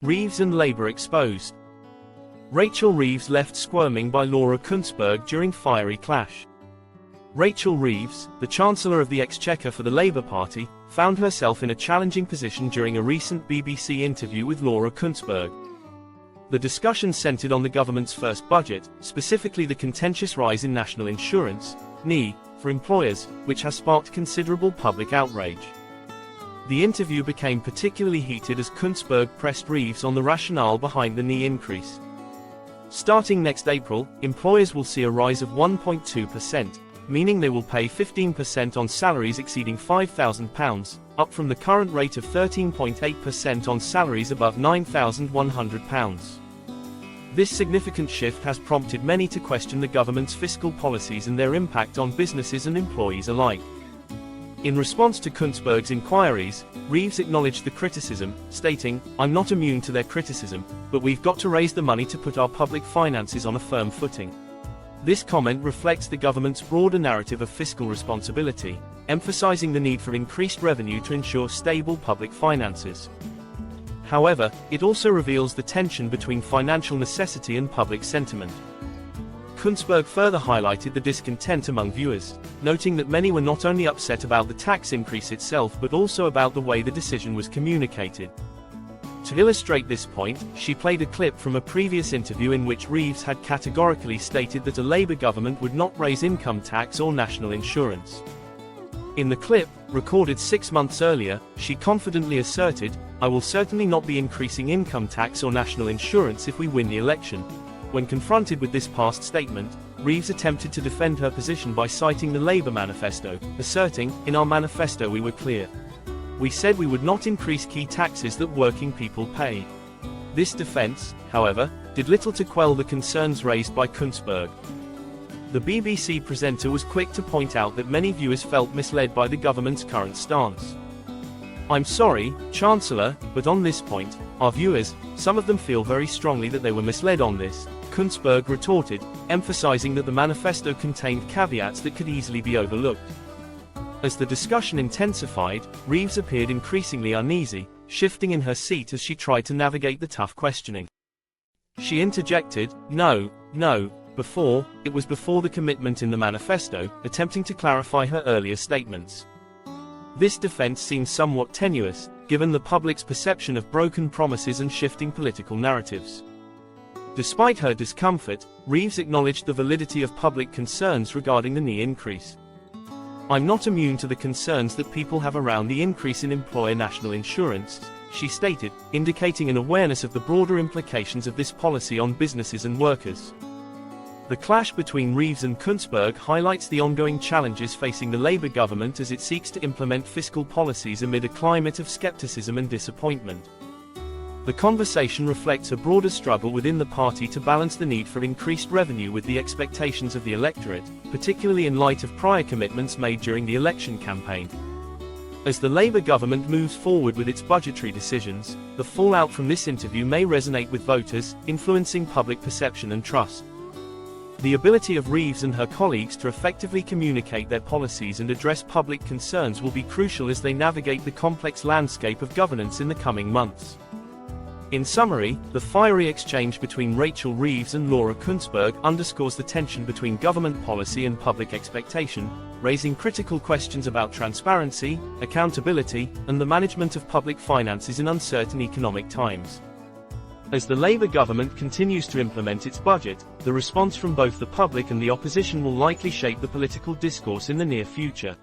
REEVES and Labour exposed. Rachel Reeves left squirming by Laura Kuenssberg during fiery clash. Rachel Reeves, the Chancellor of the Exchequer for the Labour Party, found herself in a challenging position during a recent BBC interview with Laura Kuenssberg. The discussion centred on the government's first budget, specifically the contentious rise in national insurance, NI, for employers, which has sparked considerable public outrage. The interview became particularly heated as Kuenssberg pressed Reeves on the rationale behind the NI increase. Starting next April, employers will see a rise of 1.2%, meaning they will pay 15% on salaries exceeding £5,000, up from the current rate of 13.8% on salaries above £9,100. This significant shift has prompted many to question the government's fiscal policies and their impact on businesses and employees alike. In response to Kuenssberg's inquiries, Reeves acknowledged the criticism, stating, "I'm not immune to their criticism, but we've got to raise the money to put our public finances on a firm footing." This comment reflects the government's broader narrative of fiscal responsibility, emphasizing the need for increased revenue to ensure stable public finances. However, it also reveals the tension between financial necessity and public sentiment. Kuenssberg further highlighted the discontent among viewers, noting that many were not only upset about the tax increase itself but also about the way the decision was communicated. To illustrate this point, she played a clip from a previous interview in which Reeves had categorically stated that a Labour government would not raise income tax or national insurance. In the clip, recorded 6 months earlier, she confidently asserted, "I will certainly not be increasing income tax or national insurance if we win the election." When confronted with this past statement, Reeves attempted to defend her position by citing the Labour manifesto, asserting, "In our manifesto we were clear. We said we would not increase key taxes that working people pay." This defense, however, did little to quell the concerns raised by Kuenssberg. The BBC presenter was quick to point out that many viewers felt misled by the government's current stance. "I'm sorry, Chancellor, but on this point, our viewers, some of them feel very strongly that they were misled on this," Kuenssberg retorted, emphasizing that the manifesto contained caveats that could easily be overlooked. As the discussion intensified, Reeves appeared increasingly uneasy, shifting in her seat as she tried to navigate the tough questioning. She interjected, "No, it was before the commitment in the manifesto," attempting to clarify her earlier statements. This defense seems somewhat tenuous, given the public's perception of broken promises and shifting political narratives. Despite her discomfort, Reeves acknowledged the validity of public concerns regarding the NI increase. "I'm not immune to the concerns that people have around the increase in employer national insurance," she stated, indicating an awareness of the broader implications of this policy on businesses and workers. The clash between Reeves and Kuenssberg highlights the ongoing challenges facing the Labour government as it seeks to implement fiscal policies amid a climate of skepticism and disappointment. The conversation reflects a broader struggle within the party to balance the need for increased revenue with the expectations of the electorate, particularly in light of prior commitments made during the election campaign. As the Labour government moves forward with its budgetary decisions, the fallout from this interview may resonate with voters, influencing public perception and trust. The ability of Reeves and her colleagues to effectively communicate their policies and address public concerns will be crucial as they navigate the complex landscape of governance in the coming months. In summary, the fiery exchange between Rachel Reeves and Laura Kuenssberg underscores the tension between government policy and public expectation, raising critical questions about transparency, accountability, and the management of public finances in uncertain economic times. As the Labour government continues to implement its budget, the response from both the public and the opposition will likely shape the political discourse in the near future.